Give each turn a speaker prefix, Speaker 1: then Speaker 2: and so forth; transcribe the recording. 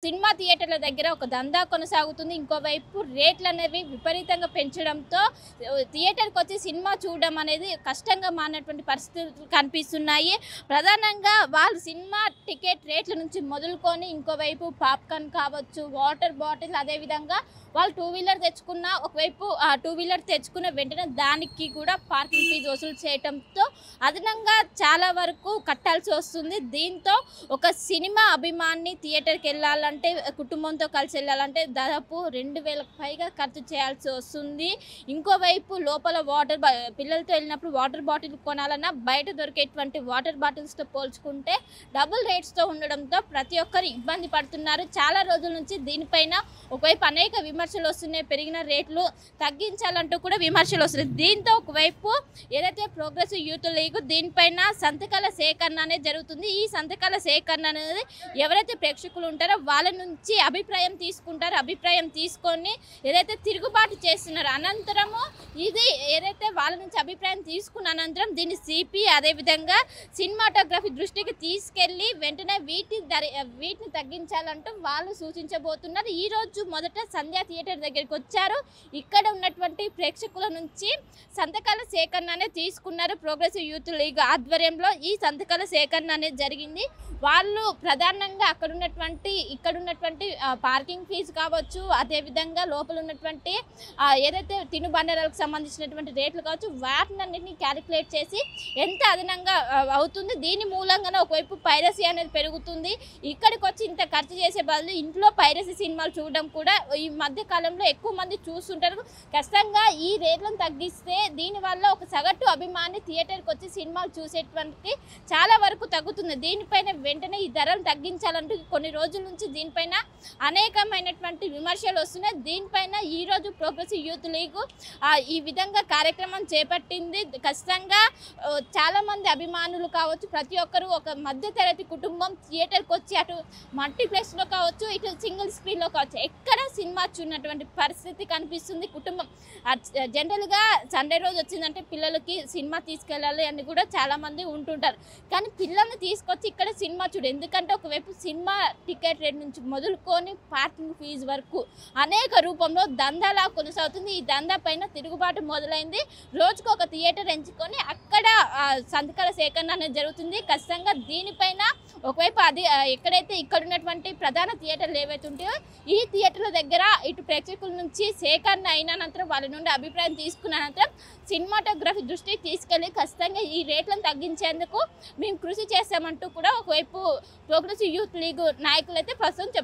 Speaker 1: Cinema థియేటర్ల దగ్గర ఒక దందా కొనసాగుతుంది. ఇంకోవైపు రేట్లనేవి విపరీతంగా పెంచడంతో థియేటర్‌కొచ్చి సినిమా చూడడం అనేది కష్టంగా మారినటువంటి పరిస్థితులు కనిపిస్తున్నాయి. ప్రధానంగా వాళ్ళు సినిమా టికెట్ రేట్ల నుంచి మొదలుకొని ఇంకోవైపు పాప్‌కార్న్ కావచ్చు, వాటర్ బాటిల్ అదేవిధంగా వాళ్ళు టూ వీలర్ తెచ్చుకున్న ఒకవైపు టూ వీలర్ తెచ్చుకున్న వెంటనే దానికి కూడా పార్కింగ్ ఫీజు వసూలు చేయడంతో అదనంగా చాలా వరకు కట్టాల్సి వస్తుంది. దీంతో ఒక సినిమా అభిమాని థియేటర్‌కి వెళ్ళాలంటే కుటుంబంతో కలిసి వెళ్ళాలంటే దాదాపు 2000కి పైగా ఖర్చు చేయాల్సి వస్తుంది. ఇంకోవైపు లోపల పిల్లలతో వెళ్ళినప్పుడు వాటర్ బాటిల్ కొనాలన్నా బయట దొరికేటువంటి వాటర్ బాటిల్స్తో పోల్చుకుంటే డబుల్ రేట్స్తో ఉండడంతో ప్రతి ఒక్కరు ఇబ్బంది పడుతున్నారు. చాలా రోజుల నుంచి దీనిపైన ఒకవైపు అనేక విమర్శలు వస్తున్నాయి. పెరిగిన రేట్లు తగ్గించాలంటూ కూడా విమర్శలు వస్తున్నాయి. దీంతో ఒకవైపు ఏదైతే ప్రోగ్రెసివ్ యూత్ లీగ్ దీనిపైన సంతకాల సేకరణ అనేది జరుగుతుంది. ఈ సంతకాల సేకరణ అనేది ఎవరైతే ప్రేక్షకులు ఉంటారో వాళ్ళ నుంచి అభిప్రాయం తీసుకుంటారో అభిప్రాయం తీసుకొని ఏదైతే తిరుగుబాటు చేస్తున్నారో అనంతరము ఇది ఏదైతే వాళ్ళ నుంచి అభిప్రాయం తీసుకున్న అనంతరం దీన్ని సిపి అదేవిధంగా సినిమాటోగ్రఫీ దృష్టికి తీసుకెళ్ళి వెంటనే వీటిని తగ్గించాలంటూ వాళ్ళు సూచించబోతున్నారు. ఈరోజు మొదట సంధ్యా థియేటర్ దగ్గరికి వచ్చారు. ఇక్కడ ఉన్నటువంటి ప్రేక్షకుల నుంచి సంతకాల సేకరణ అనేది తీసుకున్నారు. ప్రోగ్రెసివ్ యూత్ లీగ్ ఆధ్వర్యంలో ఈ సంతకాల సేకరణ అనేది జరిగింది. వాళ్ళు ప్రధానంగా ఇక్కడ ఉన్నటువంటి పార్కింగ్ ఫీజు కావచ్చు, అదేవిధంగా లోపల ఉన్నటువంటి ఏదైతే తినుబండారాలకు సంబంధించినటువంటి రేట్లు కావచ్చు వాటినన్నింటినీ క్యాలిక్యులేట్ చేసి ఎంత అదనంగా అవుతుంది. దీని మూలంగానే ఒకవైపు పైరసీ అనేది పెరుగుతుంది. ఇక్కడికి వచ్చి ఇంత ఖర్చు చేసే బదులు ఇంట్లో పైరసీ సినిమాలు చూడడం కూడా ఈ మధ్య కాలంలో ఎక్కువ మంది చూస్తుంటారు. ఖచ్చితంగా ఈ రేట్లను తగ్గిస్తే దీనివల్ల ఒక సగటు అభిమాని థియేటర్కి వచ్చి సినిమాలు చూసేటువంటి చాలా వరకు తగ్గుతుంది. దీనిపైన వెంటనే ఈ ధరలు తగ్గించాలంటూ కొన్ని రోజుల నుంచి దీనిపైన అనేకమైనటువంటి విమర్శలు వస్తున్నాయి. దీనిపైన ఈరోజు ప్రోగ్రెసివ్ యూత్ లీగ్ ఈ విధంగా కార్యక్రమం చేపట్టింది. ఖచ్చితంగా చాలామంది అభిమానులు కావచ్చు, ప్రతి ఒక్కరూ ఒక మధ్యతరగతి కుటుంబం థియేటర్కి వచ్చి అటు మల్టీప్లెక్స్లో కావచ్చు, ఇటు సింగిల్ స్క్రీన్లో కావచ్చు ఎక్కడ సినిమా చూడనటువంటి పరిస్థితి కనిపిస్తుంది. కుటుంబం జనరల్గా సండే రోజు వచ్చిందంటే పిల్లలకి సినిమా తీసుకెళ్ళాలి అని కూడా చాలామంది ఉంటుంటారు. కానీ పిల్లల్ని తీసుకొచ్చి ఇక్కడ సినిమా ఎందుకంటే ఒకవైపు సినిమా టికెట్ రేట్ నుంచి మొదలుకొని పార్కింగ్ ఫీజు వరకు అనేక రూపంలో దందాలా కొనసాగుతుంది. ఈ దందా పైన తిరుగుబాటు మొదలైంది. రోజుకు ఒక థియేటర్ ఎంచుకొని అక్కడ సంతకాల సేకరణ అనేది జరుగుతుంది. ఖచ్చితంగా దీనిపైన ఒకవైపు ఎక్కడైతే ఇక్కడ ఉన్నటువంటి ప్రధాన థియేటర్లు ఏవైతే ఉంటాయో ఈ థియేటర్ల దగ్గర ఇటు ప్రేక్షకుల నుంచి సేకరణ అయిన అనంతరం వాళ్ళ నుండి అభిప్రాయం తీసుకున్న అనంతరం సినిమాటోగ్రఫీ దృష్టికి తీసుకెళ్ళి ఖచ్చితంగా ఈ రేట్లను తగ్గించేందుకు మేము కృషి చేస్తామంటూ కూడా ఒకవైపు ప్రోగ్రెసివ్ యూత్ లీగ్ నాయకులు అయితే ప్రస్తుతం చెప్తున్నారు.